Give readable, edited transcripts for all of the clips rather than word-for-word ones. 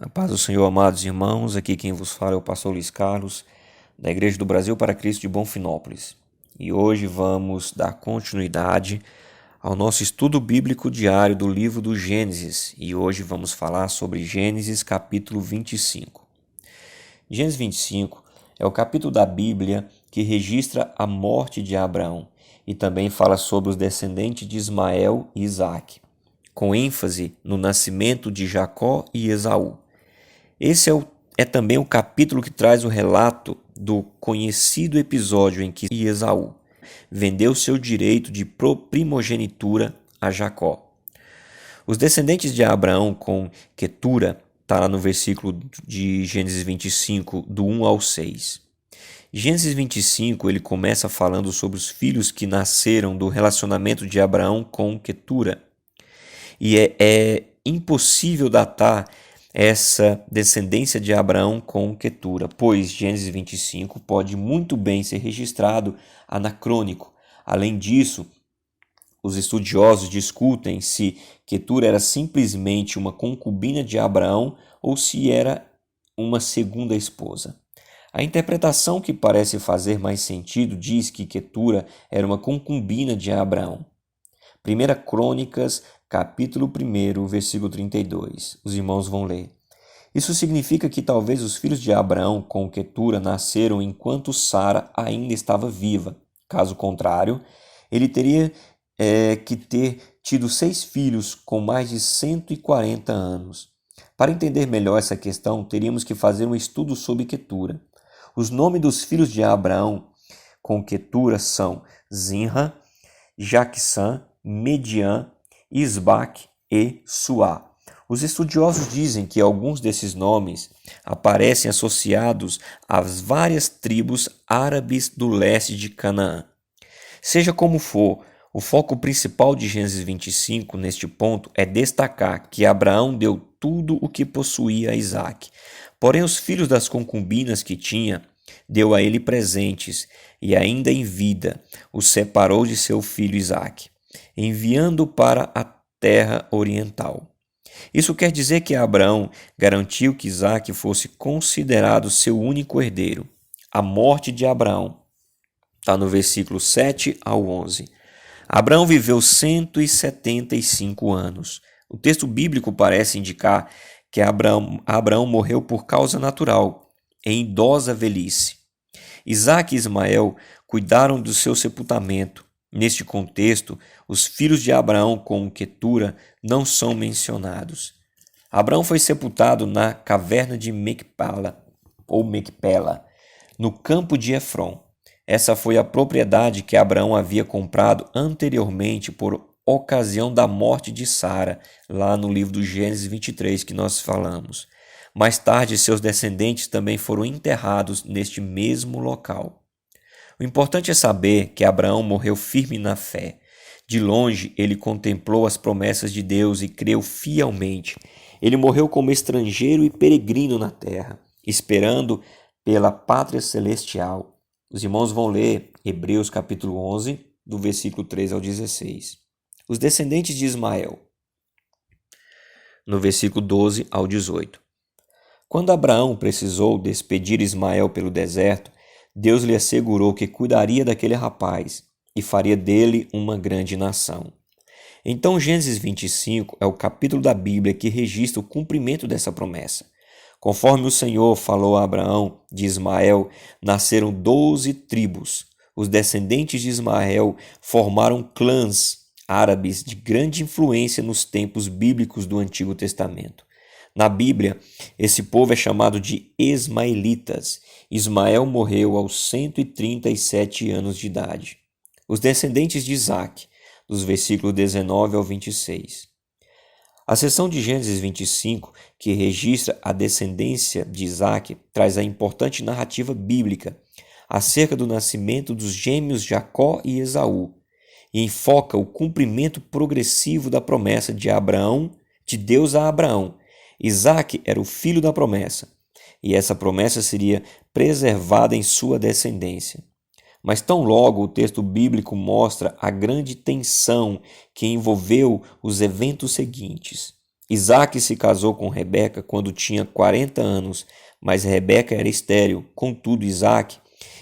A paz do Senhor, amados irmãos, aqui quem vos fala é o pastor Luiz Carlos, da Igreja do Brasil para Cristo de Bonfinópolis. E hoje vamos dar continuidade ao nosso estudo bíblico diário do livro do Gênesis. E hoje vamos falar sobre Gênesis capítulo 25. Gênesis 25 é o capítulo da Bíblia que registra a morte de Abraão e também fala sobre os descendentes de Ismael e Isaque, com ênfase no nascimento de Jacó e Esaú. Esse é também o capítulo que traz o relato do conhecido episódio em que Esaú vendeu seu direito de primogenitura a Jacó. Os descendentes de Abraão com Quetura, está lá no versículo de Gênesis 25, do 1 ao 6. Gênesis 25, ele começa falando sobre os filhos que nasceram do relacionamento de Abraão com Quetura. E é impossível datar essa descendência de Abraão com Quetura, pois Gênesis 25 pode muito bem ser registrado anacrônico. Além disso, os estudiosos discutem se Quetura era simplesmente uma concubina de Abraão ou se era uma segunda esposa. A interpretação que parece fazer mais sentido diz que Quetura era uma concubina de Abraão. 1 Crônicas, capítulo 1, versículo 32. Os irmãos vão ler. Isso significa que talvez os filhos de Abraão com Quetura nasceram enquanto Sara ainda estava viva. Caso contrário, ele teria que ter tido 6 filhos com mais de 140 anos. Para entender melhor essa questão, teríamos que fazer um estudo sobre Quetura. Os nomes dos filhos de Abraão com Quetura são Zinra, Jaquissã, Median, Isbaque e Suá. Os estudiosos dizem que alguns desses nomes aparecem associados às várias tribos árabes do leste de Canaã. Seja como for, o foco principal de Gênesis 25 neste ponto é destacar que Abraão deu tudo o que possuía a Isaque. Porém, os filhos das concubinas que tinha, deu a ele presentes e ainda em vida os separou de seu filho Isaque, enviando-o para a terra oriental. Isso quer dizer que Abraão garantiu que Isaque fosse considerado seu único herdeiro. A morte de Abraão está no versículo 7 ao 11. Abraão viveu 175 anos. O texto bíblico parece indicar que Abraão morreu por causa natural, em idosa velhice. Isaque e Ismael cuidaram do seu sepultamento. Neste contexto, os filhos de Abraão com Quetura não são mencionados. Abraão foi sepultado na caverna de Mecpela, no campo de Efron. Essa foi a propriedade que Abraão havia comprado anteriormente por ocasião da morte de Sara, lá no livro do Gênesis 23 que nós falamos. Mais tarde, seus descendentes também foram enterrados neste mesmo local. O importante é saber que Abraão morreu firme na fé. De longe, ele contemplou as promessas de Deus e creu fielmente. Ele morreu como estrangeiro e peregrino na terra, esperando pela pátria celestial. Os irmãos vão ler Hebreus capítulo 11, do versículo 3 ao 16. Os descendentes de Ismael, no versículo 12 ao 18. Quando Abraão precisou despedir Ismael pelo deserto, Deus lhe assegurou que cuidaria daquele rapaz e faria dele uma grande nação. Então, Gênesis 25 é o capítulo da Bíblia que registra o cumprimento dessa promessa. Conforme o Senhor falou a Abraão, de Ismael nasceram 12 tribos. Os descendentes de Ismael formaram clãs árabes de grande influência nos tempos bíblicos do Antigo Testamento. Na Bíblia, esse povo é chamado de Ismaelitas. Ismael morreu aos 137 anos de idade. Os descendentes de Isaque, dos versículos 19 ao 26. A seção de Gênesis 25, que registra a descendência de Isaque, traz a importante narrativa bíblica acerca do nascimento dos gêmeos Jacó e Esaú, e enfoca o cumprimento progressivo da promessa de Deus a Abraão. Isaque era o filho da promessa, e essa promessa seria preservada em sua descendência. Mas tão logo o texto bíblico mostra a grande tensão que envolveu os eventos seguintes. Isaque se casou com Rebeca quando tinha 40 anos, mas Rebeca era estéril. Contudo, Isaque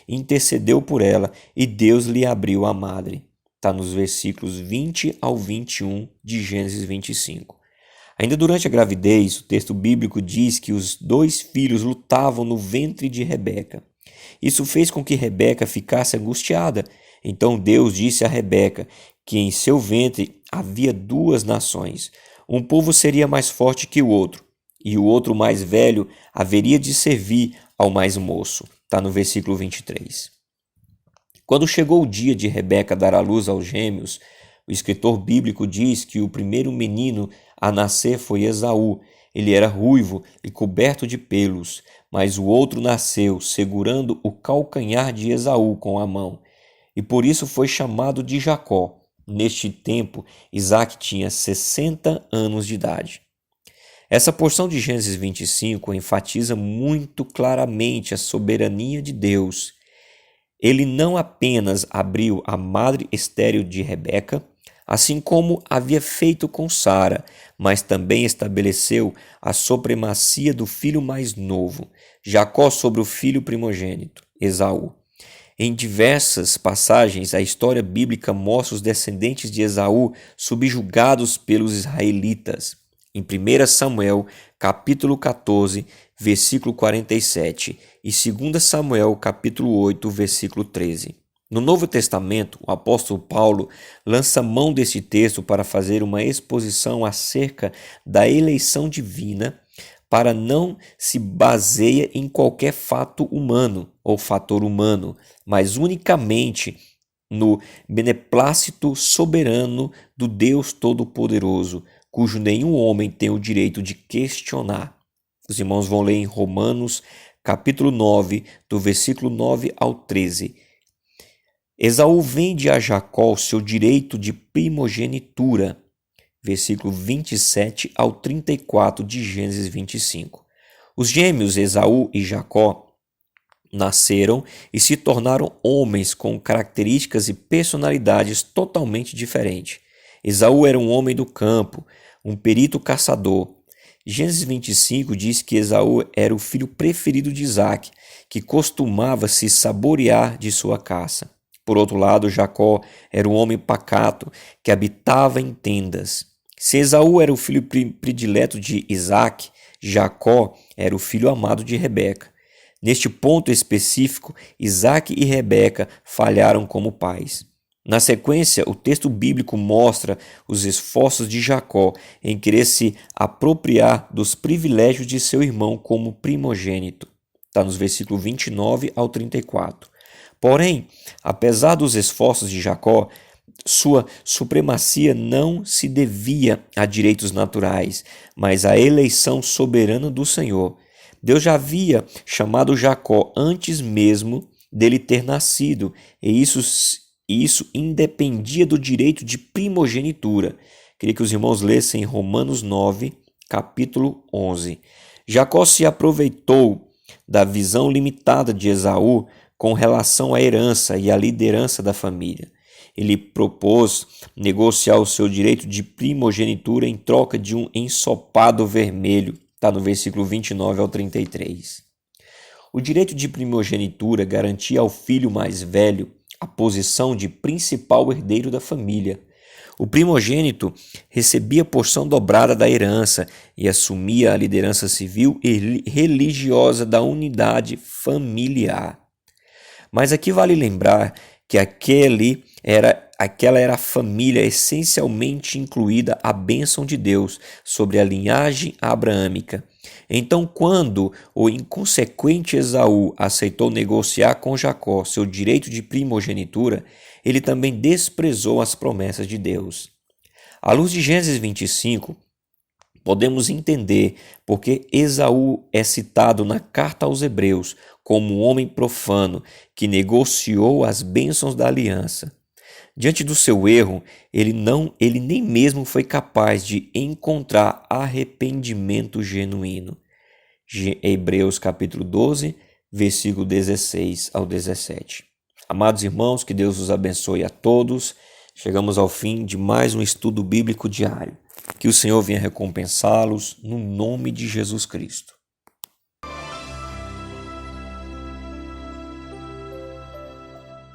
intercedeu por ela e Deus lhe abriu a madre. Está nos versículos 20 ao 21 de Gênesis 25. Ainda durante a gravidez, o texto bíblico diz que os 2 filhos lutavam no ventre de Rebeca. Isso fez com que Rebeca ficasse angustiada. Então Deus disse a Rebeca que em seu ventre havia 2 nações. Um povo seria mais forte que o outro, e o outro mais velho haveria de servir ao mais moço. Está no versículo 23. Quando chegou o dia de Rebeca dar à luz aos gêmeos, o escritor bíblico diz que o primeiro menino a nascer foi Esaú. Ele era ruivo e coberto de pelos, mas o outro nasceu segurando o calcanhar de Esaú com a mão, e por isso foi chamado de Jacó. Neste tempo, Isaque tinha 60 anos de idade. Essa porção de Gênesis 25 enfatiza muito claramente a soberania de Deus. Ele não apenas abriu a madre estéril de Rebeca, assim como havia feito com Sara, mas também estabeleceu a supremacia do filho mais novo, Jacó, sobre o filho primogênito, Esaú. Em diversas passagens, a história bíblica mostra os descendentes de Esaú subjugados pelos israelitas. Em 1 Samuel, capítulo 14, versículo 47, e 2 Samuel, capítulo 8, versículo 13. No Novo Testamento, o apóstolo Paulo lança mão desse texto para fazer uma exposição acerca da eleição divina, para não se baseia em qualquer fato humano ou fator humano, mas unicamente no beneplácito soberano do Deus Todo-Poderoso, cujo nenhum homem tem o direito de questionar. Os irmãos vão ler em Romanos, capítulo 9, do versículo 9 ao 13. Esaú vende a Jacó o seu direito de primogenitura, versículo 27 ao 34 de Gênesis 25. Os gêmeos Esaú e Jacó nasceram e se tornaram homens com características e personalidades totalmente diferentes. Esaú era um homem do campo, um perito caçador. Gênesis 25 diz que Esaú era o filho preferido de Isaque, que costumava se saborear de sua caça. Por outro lado, Jacó era um homem pacato, que habitava em tendas. Se Esaú era o filho predileto de Isaque, Jacó era o filho amado de Rebeca. Neste ponto específico, Isaque e Rebeca falharam como pais. Na sequência, o texto bíblico mostra os esforços de Jacó em querer se apropriar dos privilégios de seu irmão como primogênito. Está nos versículos 29 ao 34. Porém, apesar dos esforços de Jacó, sua supremacia não se devia a direitos naturais, mas à eleição soberana do Senhor. Deus já havia chamado Jacó antes mesmo dele ter nascido, e isso independia do direito de primogenitura. Queria que os irmãos lessem Romanos 9, capítulo 11. Jacó se aproveitou da visão limitada de Esaú com relação à herança e à liderança da família. Ele propôs negociar o seu direito de primogenitura em troca de um ensopado vermelho. Está no versículo 29 ao 33. O direito de primogenitura garantia ao filho mais velho a posição de principal herdeiro da família. O primogênito recebia porção dobrada da herança e assumia a liderança civil e religiosa da unidade familiar. Mas aqui vale lembrar que aquela era a família essencialmente incluída a bênção de Deus sobre a linhagem abraâmica. Então, quando o inconsequente Esaú aceitou negociar com Jacó seu direito de primogenitura, ele também desprezou as promessas de Deus. À luz de Gênesis 25, podemos entender porque Esaú é citado na carta aos Hebreus como um homem profano que negociou as bênçãos da aliança. Diante do seu erro, ele nem mesmo foi capaz de encontrar arrependimento genuíno. Hebreus capítulo 12, versículo 16 ao 17. Amados irmãos, que Deus os abençoe a todos. Chegamos ao fim de mais um estudo bíblico diário. Que o Senhor venha recompensá-los no nome de Jesus Cristo.